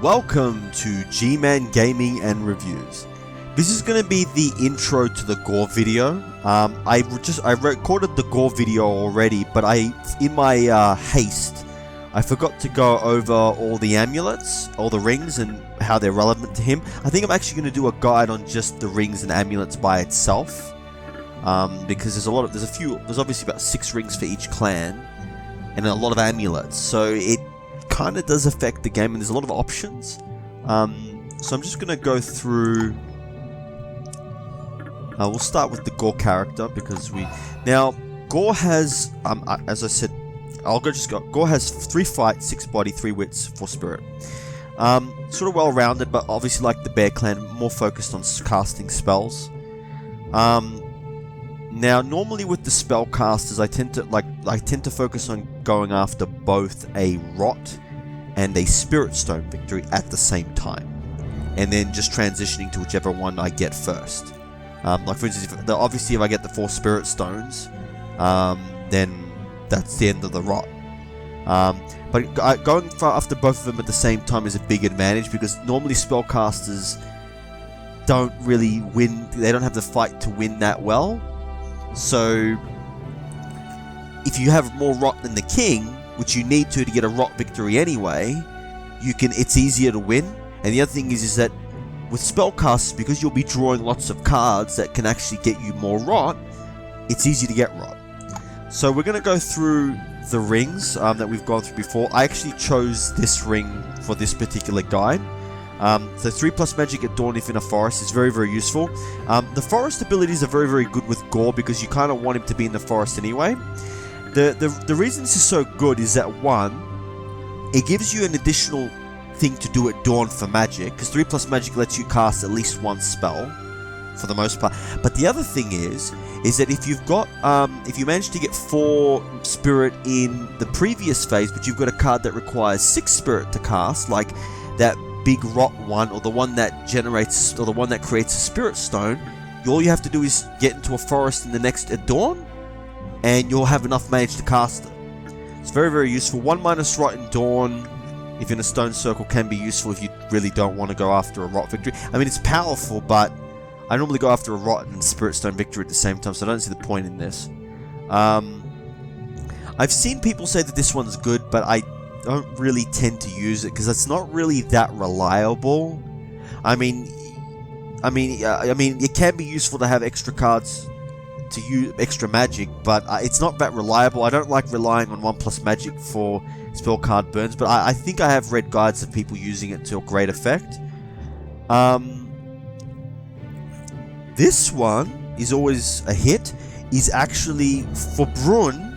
Welcome to G-Man Gaming and Reviews. This is going to be the intro to the Ghor video. I recorded the Ghor video already, but in my haste, I forgot to go over all the amulets, all the rings, and how they're relevant to him. I think I'm actually going to do a guide on just the rings and amulets by itself, because there's obviously about 6 rings for each clan, and a lot of amulets, so it kind of does affect the game, and there's a lot of options. So I'm just going to go through. We'll start with the Ghor character because Ghor has, as I said, Ghor has 3 fight, 6 body, 3 wits, 4 spirit. Sort of well-rounded, but obviously like the Bear Clan, more focused on casting spells. Now, normally with the spellcasters, I tend to focus on going after both a Rot and a Spirit Stone victory at the same time, and then just transitioning to whichever one I get first. Like for instance, obviously if I get the 4 Spirit Stones, then that's the end of the Rot. But going after both of them at the same time is a big advantage, because normally spellcasters don't really win. They don't have the fight to win that well. So if you have more Rot than the King, which you need to get a Rot victory anyway, it's easier to win. And the other thing is that with spellcasters, because you'll be drawing lots of cards that can actually get you more Rot, it's easy to get Rot. So we're going to go through the rings that we've gone through before. I actually chose this ring for this particular guide. So 3+ magic at dawn if in a forest is very, very useful. The forest abilities are very, very good with Ghor, because you kind of want him to be in the forest anyway. The reason this is so good is that, 1, it gives you an additional thing to do at dawn for magic, because 3+ magic lets you cast at least 1 spell for the most part. But the other thing is that if you've got if you manage to get 4 spirit in the previous phase, but you've got a card that requires 6 spirit to cast, like that big Rot one, or the one that generates, or the one that creates a Spirit Stone, all you have to do is get into a forest in the next at dawn, and you'll have enough mage to cast it. It's very, very useful. 1- Rot in dawn, if in a stone circle, can be useful if you really don't want to go after a Rot victory. I mean, it's powerful, but I normally go after a Rot and Spirit Stone victory at the same time, so I don't see the point in this. I've seen people say that this one's good, but I don't really tend to use it because it's not really that reliable. I mean, it can be useful to have extra cards to use extra magic, but it's not that reliable. I don't like relying on 1+ magic for spell card burns, but I think I have read guides of people using it to a great effect. This one is always a hit. Is actually, for Brun,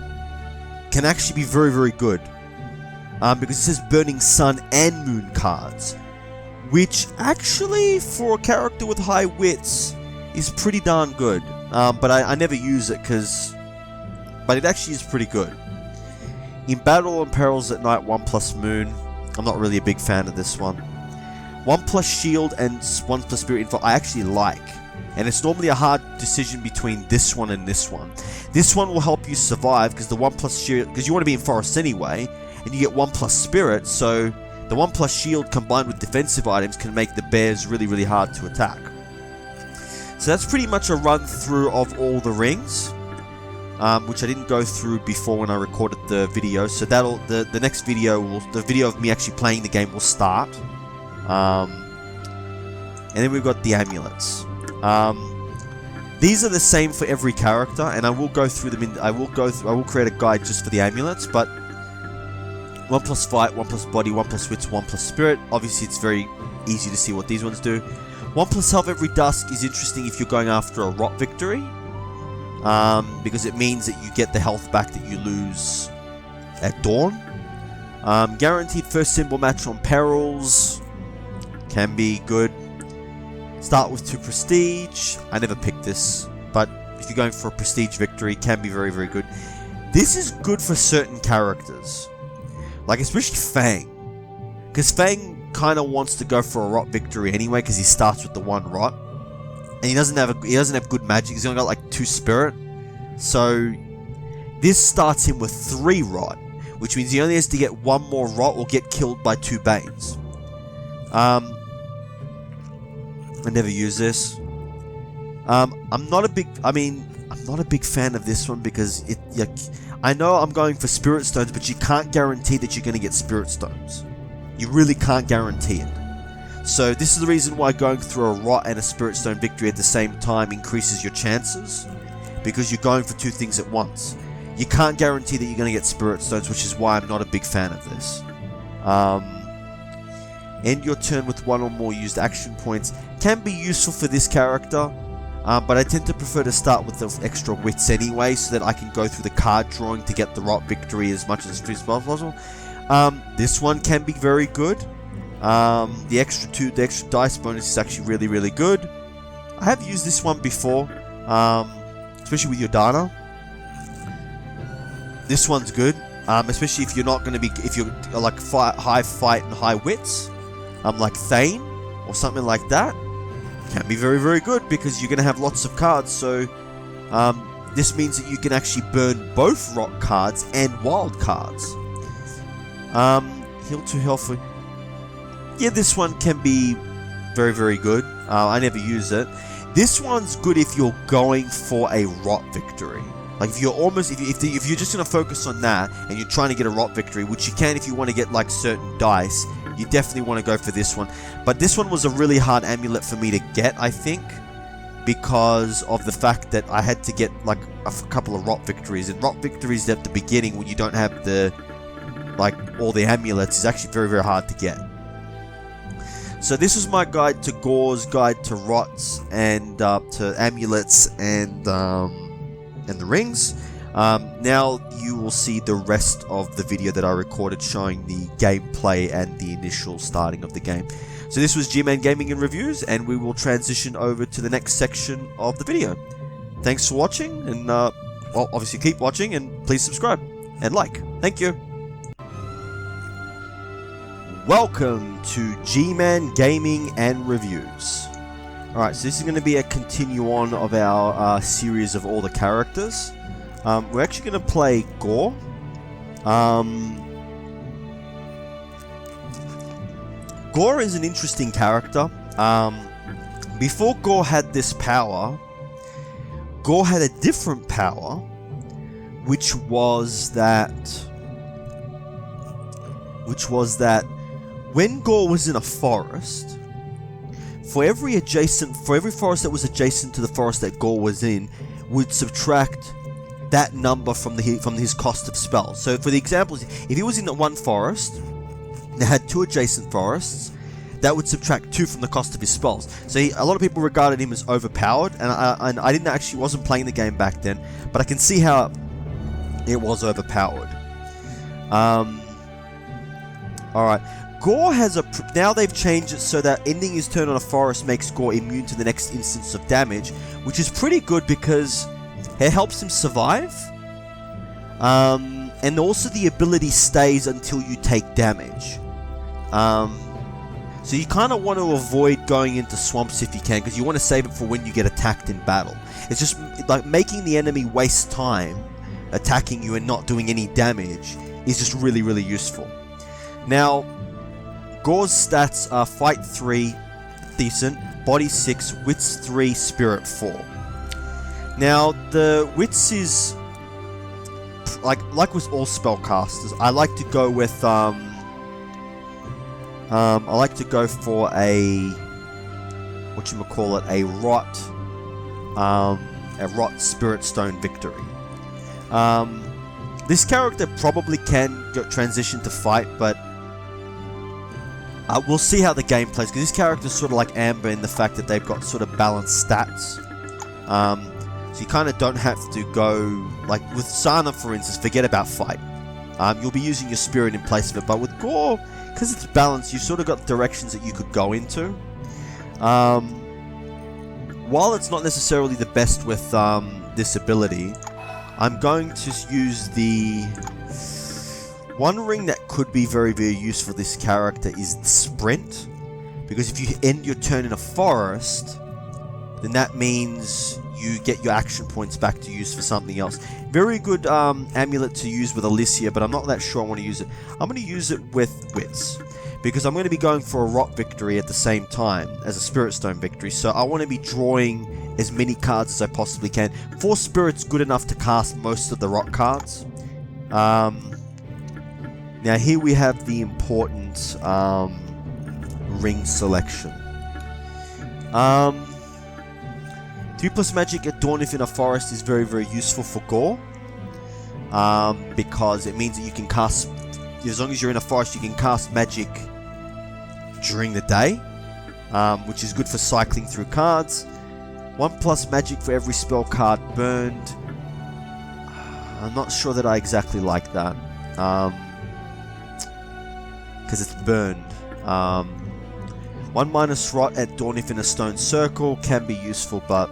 can actually be very, very good. Because it says Burning Sun and Moon cards, which actually, for a character with high wits, is pretty darn good. But I never use it but it actually is pretty good. In Battle and Perils at Night, 1+ Moon. I'm not really a big fan of this one. 1+ Shield and 1+ Spirit Info I actually like. And it's normally a hard decision between this one and this one. This one will help you survive because the 1+ Shield, because you want to be in Forest anyway, and you get 1+ Spirit, so the 1+ Shield combined with defensive items can make the bears really, really hard to attack. So that's pretty much a run through of all the rings, which I didn't go through before when I recorded the video. So the next video, the video of me actually playing the game will start. And then we've got the amulets. These are the same for every character, and I will go through them. I will create a guide just for the amulets, but 1+ fight, 1+ body, 1+ wits, 1+ spirit. Obviously, it's very easy to see what these ones do. 1+ health every dusk is interesting if you're going after a Rot victory, because it means that you get the health back that you lose at dawn. Guaranteed first symbol match on perils can be good. Start with 2 prestige. I never picked this, but if you're going for a prestige victory, can be very, very good. This is good for certain characters. Like, especially Fang. Because Fang kind of wants to go for a Rot victory anyway, because he starts with the 1 Rot. And he doesn't have good magic. He's only got like 2 spirit. So this starts him with 3 Rot, which means he only has to get 1 more Rot or get killed by 2 Banes. I never use this. I'm not a big fan of this one because I know I'm going for Spirit Stones, but you can't guarantee that you're going to get Spirit Stones. You really can't guarantee it. So this is the reason why going through a Rot and a Spirit Stone victory at the same time increases your chances, because you're going for two things at once. You can't guarantee that you're going to get Spirit Stones, which is why I'm not a big fan of this. End your turn with one or more used action points can be useful for this character, but I tend to prefer to start with the extra wits anyway, so that I can go through the card drawing to get the Rot victory as much as possible. This one can be very good. The extra dice bonus is actually really, really good. I have used this one before, especially with your Dana. This one's good, especially if you're not going to be, if you're like high fight and high wits, like Thane or something like that. Can be very, very good because you're going to have lots of cards. So this means that you can actually burn both Rot cards and Wild cards. Heal 2 health. Yeah, this one can be very, very good. I never use it. This one's good if you're going for a Rot victory. Like if you're if you're just going to focus on that and you're trying to get a Rot victory, which you can if you want to get like certain dice, you definitely want to go for this one. But this one was a really hard amulet for me to get, I think, because of the fact that I had to get like a couple of Rot victories, and Rot victories at the beginning when you don't have the all the amulets is actually very, very hard to get. So this was my guide to Ghor's guide to Rots and to amulets and the rings. Now you will see the rest of the video that I recorded showing the gameplay and the initial starting of the game. So this was G-Man Gaming and Reviews, and we will transition over to the next section of the video. Thanks for watching, and well, obviously keep watching, and please subscribe and like. Thank you. Welcome to G-Man Gaming and Reviews. Alright, so this is going to be a continue-on of our series of all the characters. We're actually going to play Ghor. Ghor is an interesting character. Before Ghor had this power, Ghor had a different power, which was that when Ghor was in a forest, for every forest that was adjacent to the forest that Ghor was in, would subtract that number from his cost of spells. So for the examples, if he was in that one forest that had 2 adjacent forests, that would subtract 2 from the cost of his spells. So a lot of people regarded him as overpowered, and I wasn't playing the game back then, but I can see how it was overpowered. Alright. Ghor has now they've changed it so that ending his turn on a forest makes Ghor immune to the next instance of damage, which is pretty good because it helps him survive. And also the ability stays until you take damage. So you kind of want to avoid going into swamps if you can, because you want to save it for when you get attacked in battle. It's just like making the enemy waste time attacking you and not doing any damage is just really, really useful. Now, Ghor's stats are Fight 3, decent, Body 6, Wits 3, Spirit 4. Now, the Wits is like with all spellcasters. I like to go with I like to go for a Rot Spirit Stone victory. This character probably can transition to fight, but we'll see how the game plays, because this character is sort of like Amber in the fact that they've got sort of balanced stats. So you kind of don't have to go, like with Sana for instance, forget about fight. You'll be using your spirit in place of it, but with Ghor, because it's balanced, you've sort of got directions that you could go into. While it's not necessarily the best with this ability, I'm going to use the one ring that could be very, very useful for this character is the Sprint, because if you end your turn in a forest, then that means you get your action points back to use for something else. Very good amulet to use with Alicia, but I'm not that sure I want to use it. I'm going to use it with Wits, because I'm going to be going for a rock victory at the same time as a spirit stone victory, so I want to be drawing as many cards as I possibly can. 4 spirits good enough to cast most of the rock cards. Now here we have the important ring selection. 2+ magic at dawn if in a forest is very, very useful for Ghor. Because it means that you can cast, as long as you're in a forest, you can cast magic during the day, which is good for cycling through cards. 1+ magic for every spell card burned. I'm not sure that I exactly like that, because it's burned. 1- rot at dawn if in a stone circle can be useful, but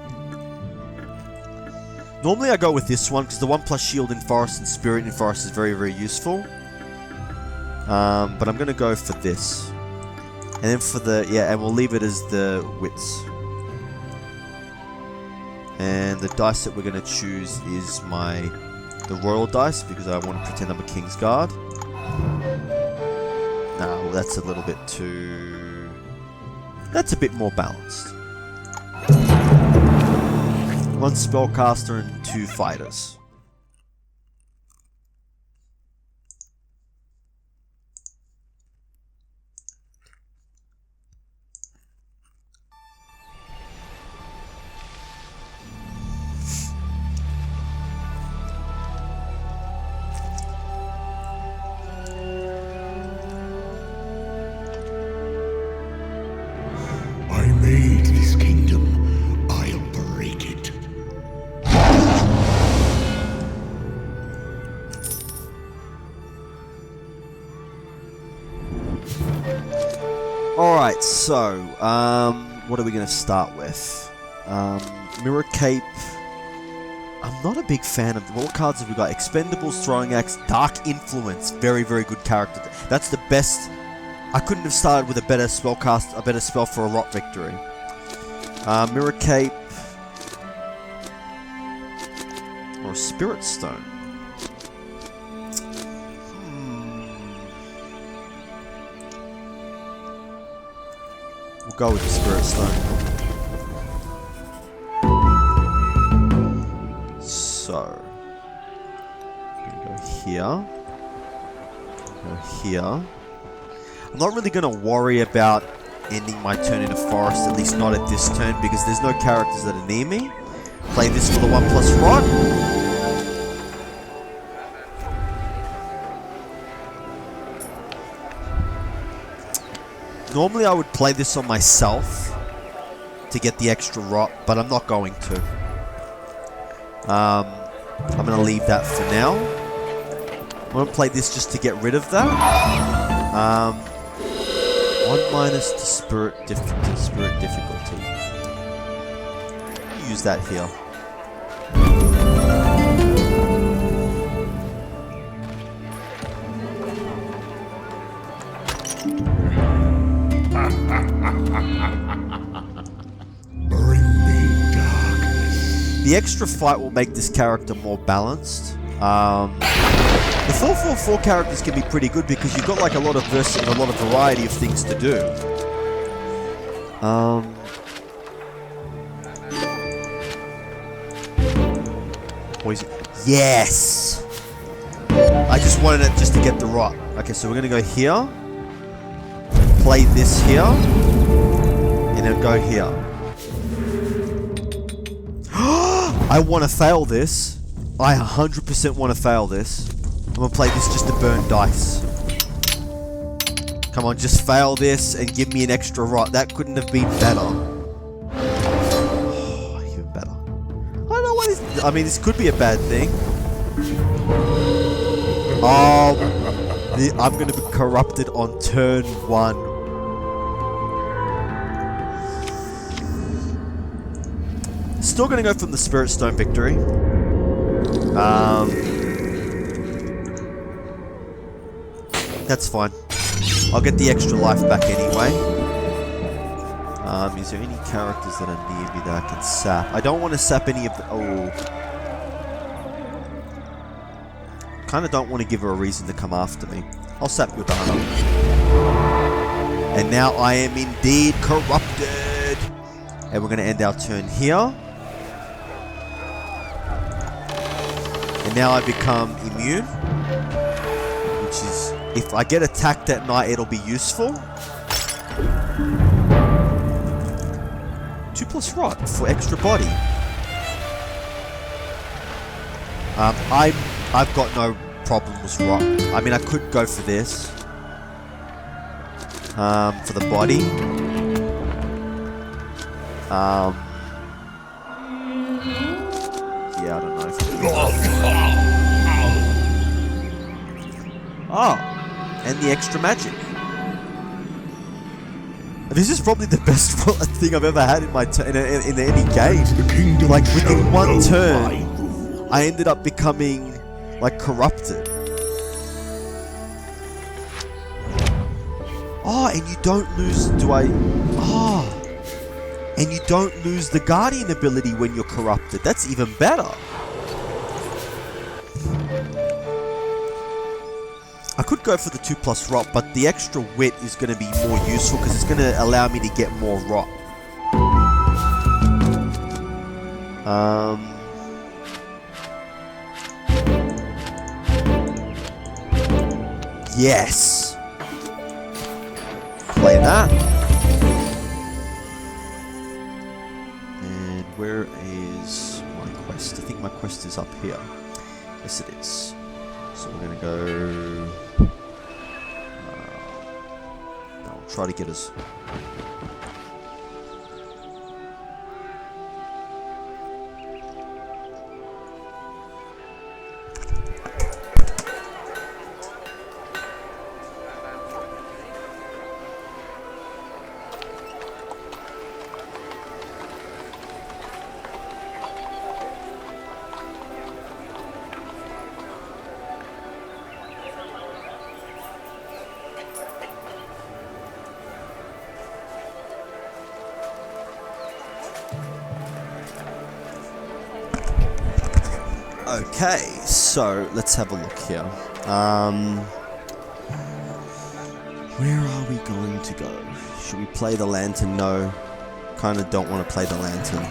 normally I go with this one because the 1+ shield in forest and spirit in forest is very, very useful. But I'm going to go for this. And then for the, and we'll leave it as the wits. And the dice that we're going to choose is the royal dice, because I want to pretend I'm a King's Guard. No, that's a little bit too... That's a bit more balanced. 1 spellcaster and 2 fighters. Alright, so, what are we going to start with? Mirror Cape. I'm not a big fan of... What cards have we got? Expendables, Throwing Axe, Dark Influence. Very, very good character. That's the best... I couldn't have started with a better spell for a rock victory. Mirror Cape. Or a Spirit Stone. We'll go with the Spirit Stone. So, I'm gonna go here. Go here. I'm not really gonna worry about ending my turn in a forest, at least not at this turn, because there's no characters that are near me. Play this for the 1+ rot. Normally I would play this on myself to get the extra rot, but I'm not going to. I'm going to leave that for now. I'm going to play this just to get rid of that. 1- to spirit difficulty. Use that here. The extra fight will make this character more balanced. The 4/4/4 characters can be pretty good because you've got like a lot of variety of things to do. Poison. Yes! I just wanted it just to get the rot. Okay, so we're gonna go here. Play this here. And then go here. I want to fail this. I 100% want to fail this. I'm going to play this just to burn dice. Come on, just fail this and give me an extra rot. That couldn't have been better. Oh, even better. I don't know what this... I mean, this could be a bad thing. Oh, I'm going to be corrupted on turn 1. Still going to go from the Spirit Stone victory. That's fine. I'll get the extra life back anyway. Is there any characters that are near me that I can sap? I don't want to sap any of the... Oh. Kind of don't want to give her a reason to come after me. I'll sap you with the hunter. And now I am indeed corrupted. And we're going to end our turn here. And now I become immune. Which is, if I get attacked at night, it'll be useful. 2+ rot for extra body. I've got no problem with rot. I mean, I could go for this. For the body. Yeah, I don't know. Oh, and the extra magic. This is probably the best thing I've ever had in my in any game. Like within one turn, I ended up becoming like corrupted. Oh, and you don't lose. And you don't lose the Guardian ability when you're corrupted. That's even better. I could go for the 2+ rot, but the extra wit is going to be more useful because it's going to allow me to get more rot. Yes. Play that. And where is my quest? I think my quest is up here. Yes, it is. So we're going to go... I'll try to get us... Okay, so let's have a look here. Where are we going to go? Should we play the lantern? No, kind of don't want to play the lantern.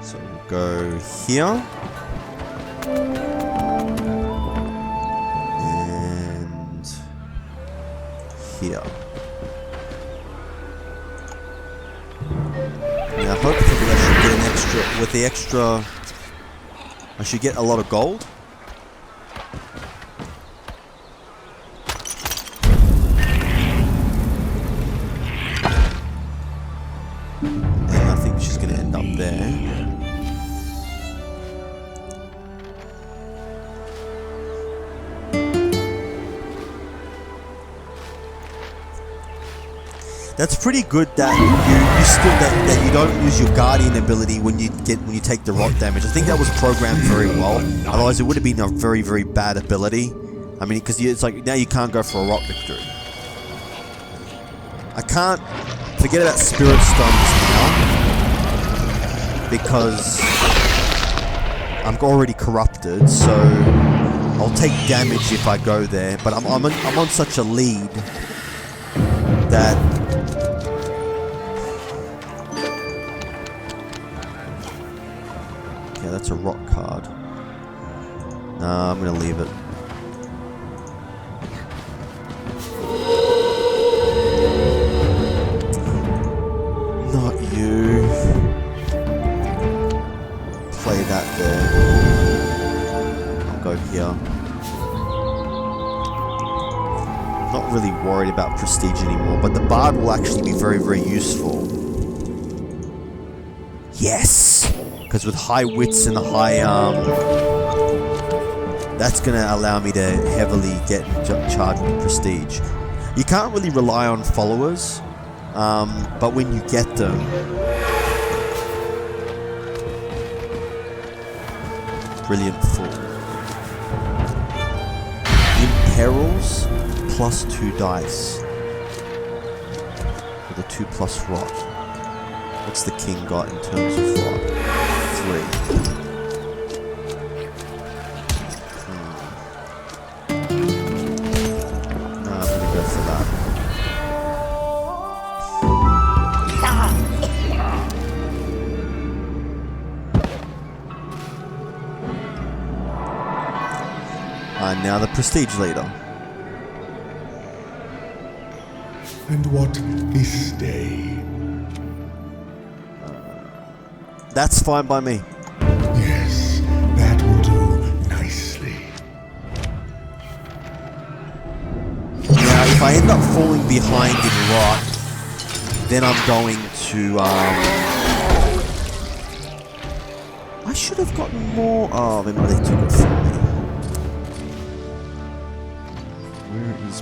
So we'll go here. And here. Now hopefully I should get an extra, with the extra, I should get a lot of gold. And I think she's going to end up there. That's pretty good that you still that you don't lose your guardian ability when you take the rot damage. I think that was programmed very well. Otherwise, it would have been a very, very bad ability. I mean, because it's like now you can't go for a rot victory. I can't forget about spirit stones now because I'm already corrupted. So I'll take damage if I go there. But I'm on such a lead that. Yeah, that's a rock card. Nah, I'm gonna leave it. Not you. Play that there. I'll go here. Not really worried about prestige anymore, but the bard will actually be very, very useful. Yes! Because with high wits and a high that's going to allow me to heavily get charged with prestige. You can't really rely on followers, but when you get them, brilliant fool. Imperils +2 dice with a 2+ rot. What's the king got in terms of rot? 3. No, I'm gonna go for that. now the prestige leader. And what this day? That's fine by me. Yes, that will do nicely. Now, if I end up falling behind in rot, then I'm going to, I should have gotten more. Oh, maybe they took it from me. Where is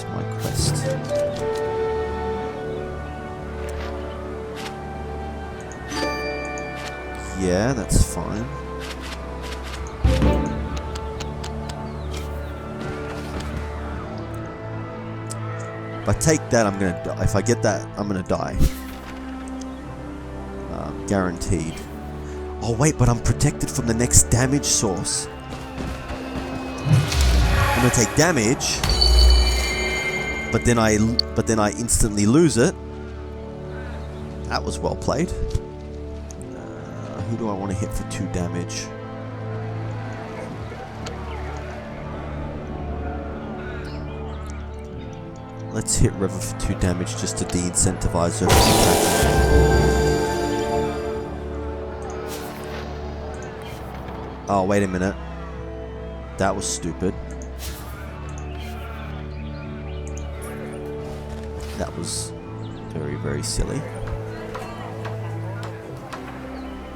my quest? Yeah, that's fine. If I take that, I'm gonna die. If I get that, I'm gonna die. Guaranteed. Oh wait, but I'm protected from the next damage source. I'm gonna take damage, but then I instantly lose it. That was well played. Who do I want to hit for 2 damage? Let's hit River for 2 damage just to de-incentivize her from attacking. Oh, wait a minute. That was stupid. That was very, very silly.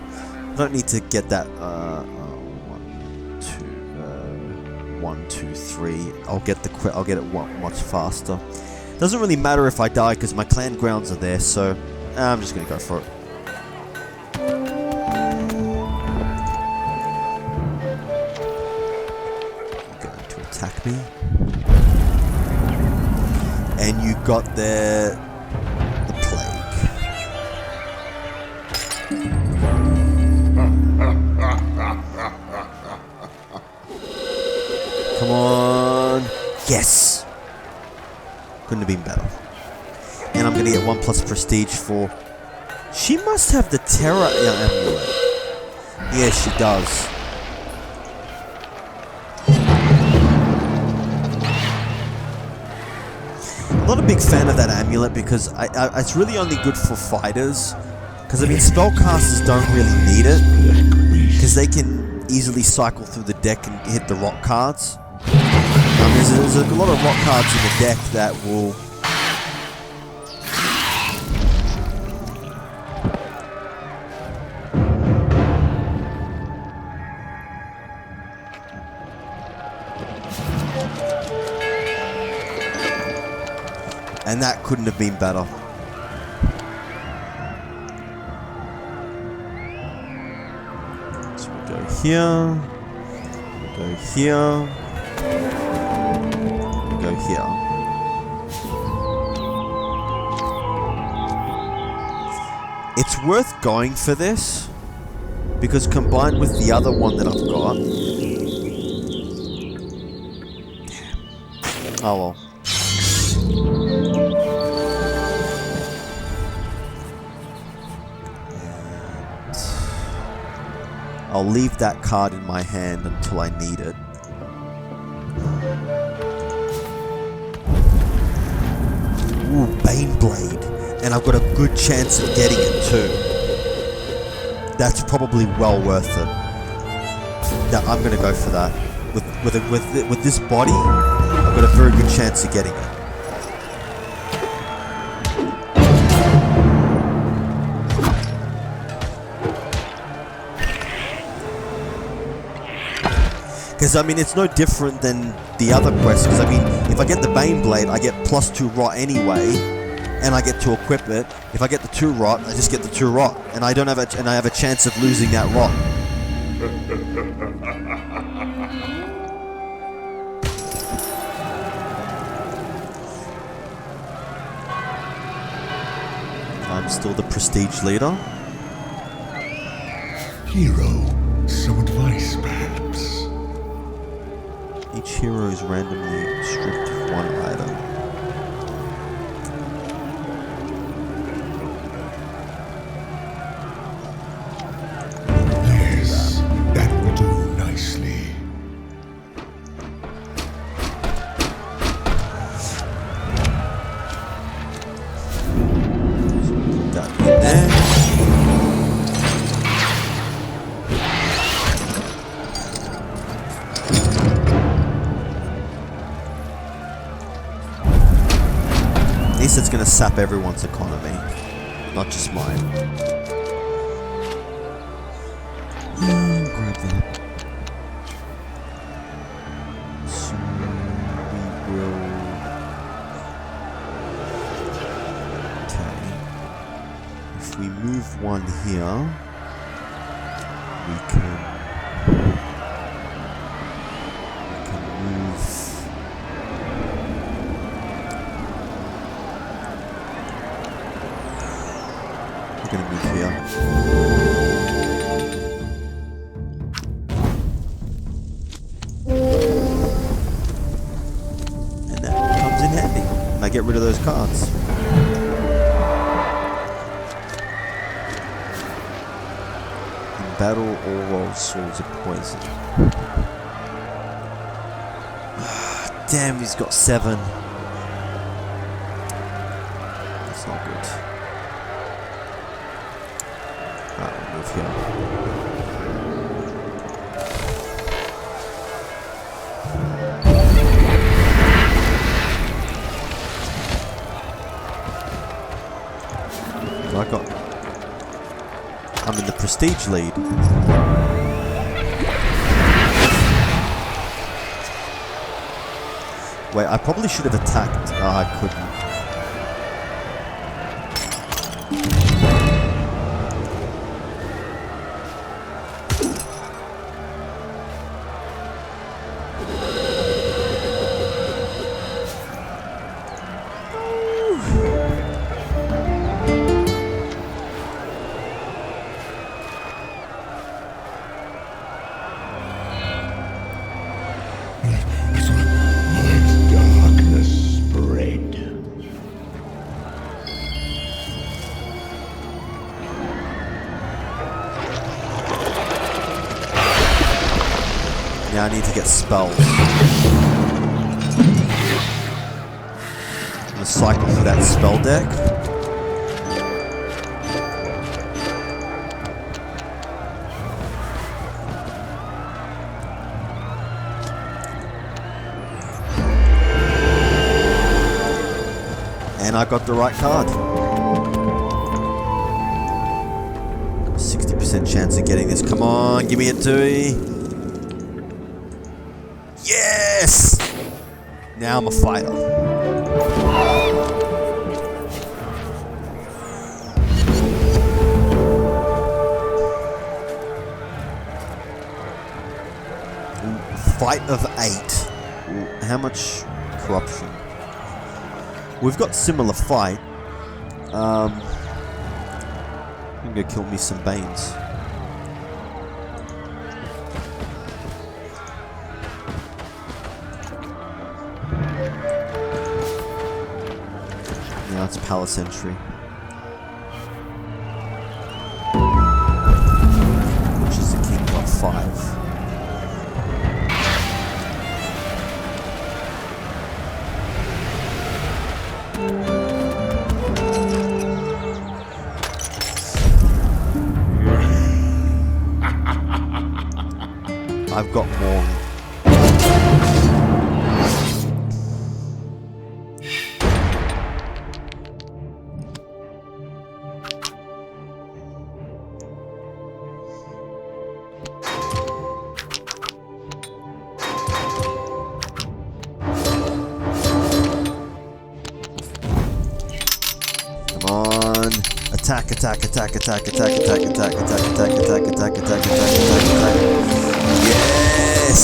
I don't need to get that, 1, 2, 3. I'll get it much faster. Doesn't really matter if I die because my clan grounds are there, so I'm just gonna go for it. Going to attack me, and you got the plague. Come on, yes. Couldn't have been better. And I'm gonna get 1 plus prestige for... She must have the terror amulet. Yeah, she does. I'm not a big fan of that amulet because it's really only good for fighters. Because I mean, spellcasters don't really need it because they can easily cycle through the deck and hit the rock cards. There's a lot of rock cards in the deck that will... And that couldn't have been better. So we go here. We go here. Go here. It's worth going for this because combined with the other one that I've got. Damn. Oh well. And I'll leave that card in my hand until I need it. Ooh, Baneblade. And I've got a good chance of getting it too. That's probably well worth it. I'm gonna go for that. With this body, I've got a very good chance of getting it. Because, I mean, it's no different than the other quest. Because, I mean, if I get the Baneblade, I get +2 rot anyway, and I get to equip it. If I get the 2 rot, I just get the 2 rot, and I have a chance of losing that rot. I'm still the prestige leader. Hero, some advice, perhaps. Each hero is randomly stripped of 1 item. Yes, that will do nicely. At least it's going to sap everyone's economy, not just mine. Grab that. So we will. Okay. If we move one here, we can move. We're gonna move here. And that comes in handy. And I get rid of those cards. In battle, all rolls swords of poison. Damn, he's got 7. That's not good. Alright, we'll move here. I'm in the prestige lead. Wait, I probably should have attacked. Oh, I couldn't. Now I need to get spells. I'm gonna cycle through that spell deck. And I got the right card. 60% chance of getting this. Come on, give me a 2. Yes! Now I'm a fighter. Fight of 8. How much corruption? We've got similar fight. I'm gonna kill me some Banes. Now it's Palace Entry. Which is the King got 5. I've got more. Come on. Attack, attack, attack, attack, attack, attack, attack, attack, attack, attack, attack, attack, attack, attack. Yes!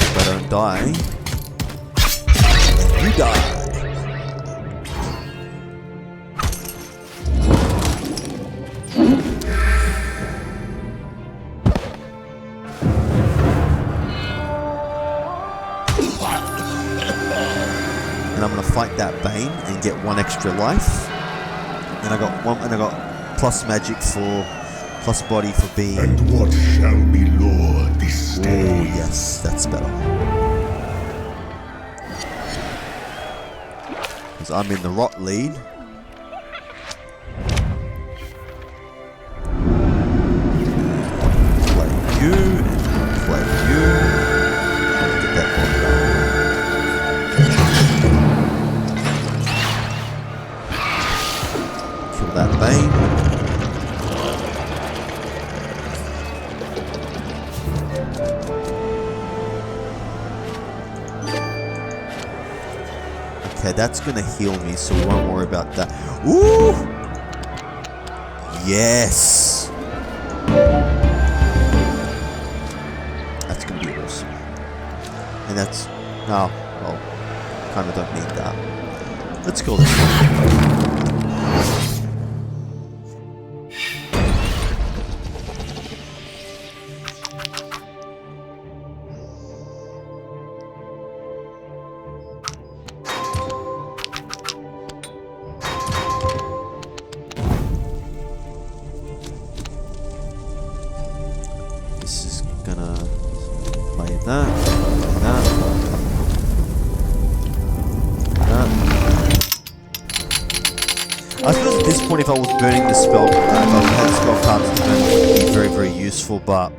If I don't die, you die. And I'm gonna fight that Bane and get 1 extra life. And I got plus magic for plus body for being. And what shall be Lord this day? Oh yes, that's better. Because I'm in the rot lead. flame. Okay, that's gonna heal me, so we won't worry about that. Ooh! Yes! That's gonna be awesome. And that's... oh, well, kinda don't need that. Let's go this one. This is gonna play that. I suppose at this point, if I was burning the spell, if I had spell cards to burn, it would be very, very useful, but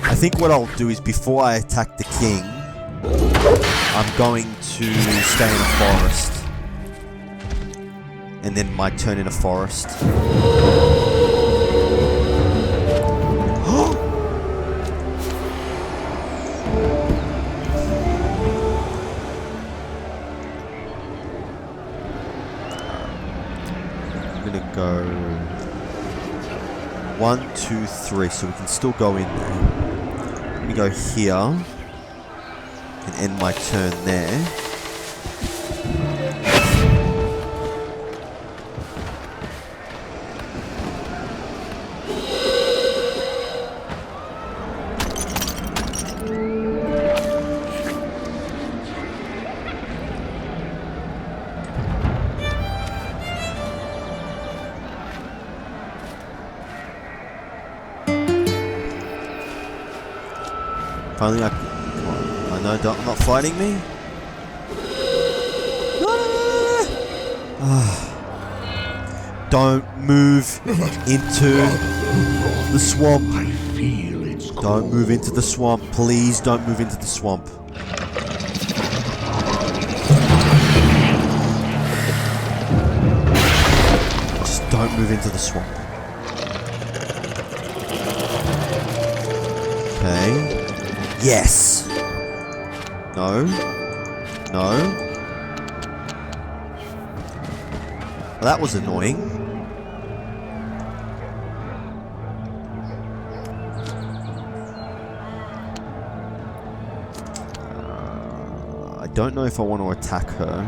I think what I'll do is before I attack the king, I'm going to stay in a forest. And then my turn in a forest. Go 1, 2, 3, so we can still go in there. Let me go here and end my turn there. Finally, I know I'm not fighting me. Don't move into the swamp. I feel its cold. Don't move into the swamp. Please don't move into the swamp. Just don't move into the swamp. Okay. Yes! No. No. Well, that was annoying. I don't know if I want to attack her.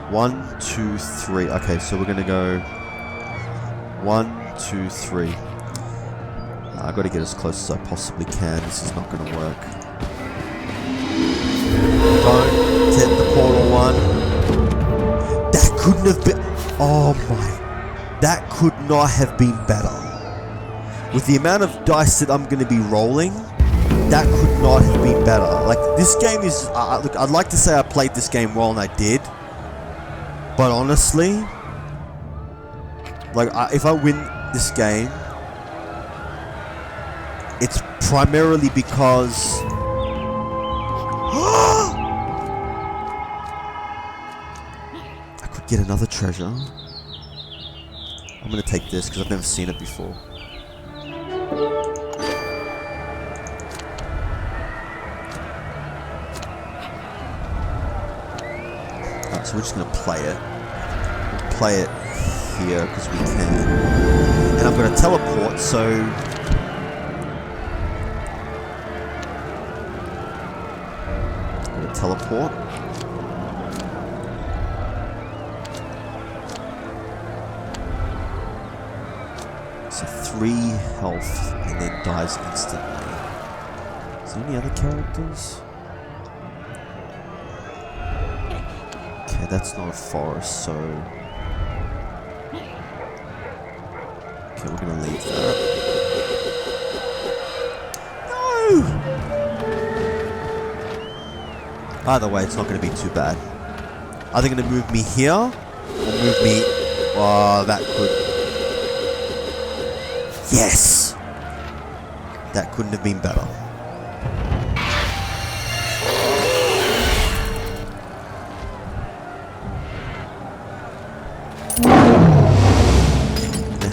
One, two, three. Okay, so we're gonna go 1, 2, 3. I gotta get as close as I possibly can. This is not gonna work. Don't hit the portal one. That couldn't have been... oh my... that could not have been better. With the amount of dice that I'm gonna be rolling, that could not have been better. Like, this game is... look, I'd like to say I played this game well, and I did. But honestly... like, if I win this game, it's primarily because... I could get another treasure. I'm gonna take this because I've never seen it before. Alright, so we're just gonna play it. We'll play it here because we can, and I'm going to teleport, so I'm going to teleport. So 3 health and then dies instantly. Is there any other characters? Okay, that's not a forest, so okay, we're gonna leave that. No! Either way, it's not gonna be too bad. Are they gonna move me here? Or move me... oh, that could... yes! That couldn't have been better.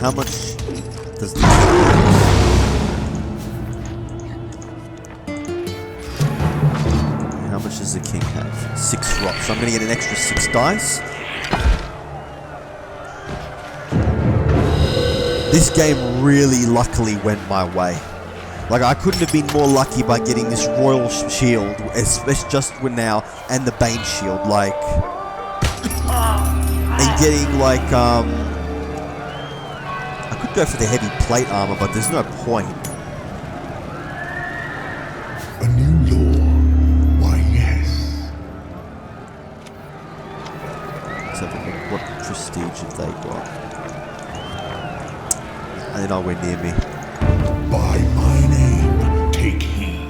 How much does the king have? How much does the king have? 6 rocks. So I'm going to get an extra 6 dice. This game really luckily went my way. Like, I couldn't have been more lucky by getting this royal shield, especially just now, and the Bane shield, like, and getting, like, I could go for the heavy plate armor, but there's no point. A new law? Why, yes. So, what prestige have they got? And they're nowhere near me. By my name, take heed.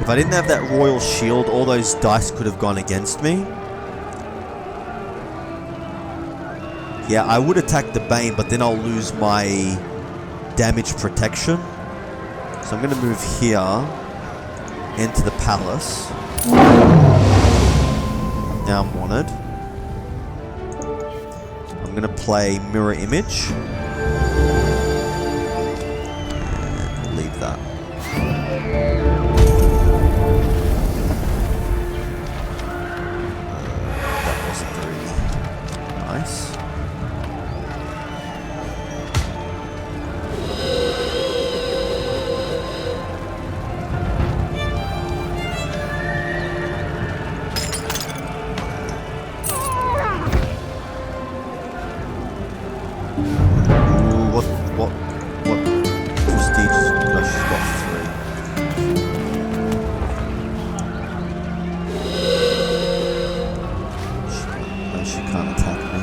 If I didn't have that royal shield, all those dice could have gone against me. Yeah, I would attack the Bane, but then I'll lose my damage protection. So I'm going to move here into the palace. Now I'm wanted. I'm going to play mirror image. And leave that. Nice. Ooh, what prestige? No, she's got 3. No, she can't attack me.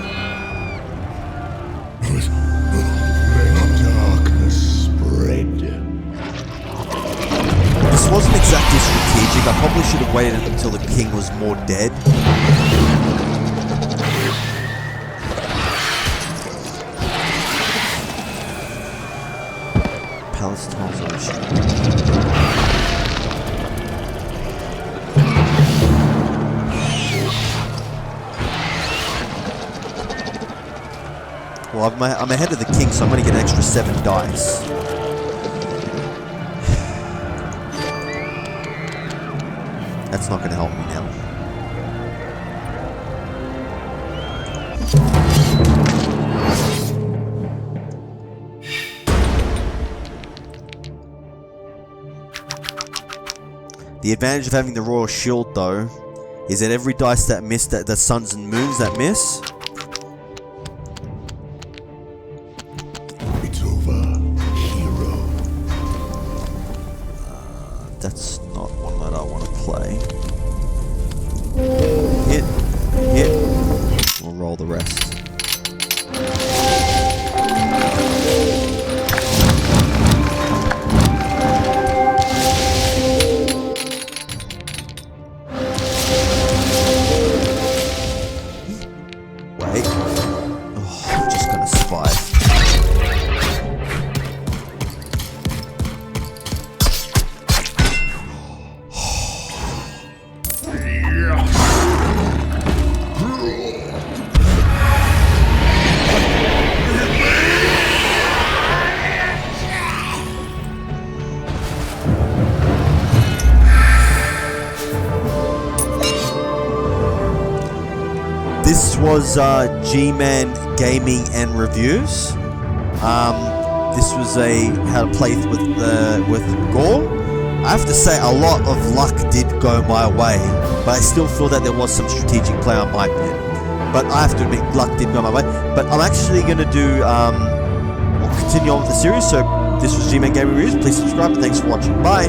Darkness spread. This wasn't exactly strategic. I probably should have waited until the king was more dead. Palace tiles are restricted. Well, I'm ahead of the king, so I'm going to get an extra 7 dice. That's not going to help me now. The advantage of having the royal shield, though, is that every dice that miss, the suns and moons that miss, that's not one that I want to play. Hit. We'll roll the rest. Wait. Oh, I'm just gonna survive. This was G-Man Gaming and Reviews. This was a how to play with Ghor. I have to say, a lot of luck did go my way, but I still feel that there was some strategic play on my bit. But I have to admit, luck did go my way. But I'm actually going to do, we'll continue on with the series. So this was G-Man Gaming Reviews. Please subscribe. Thanks for watching. Bye.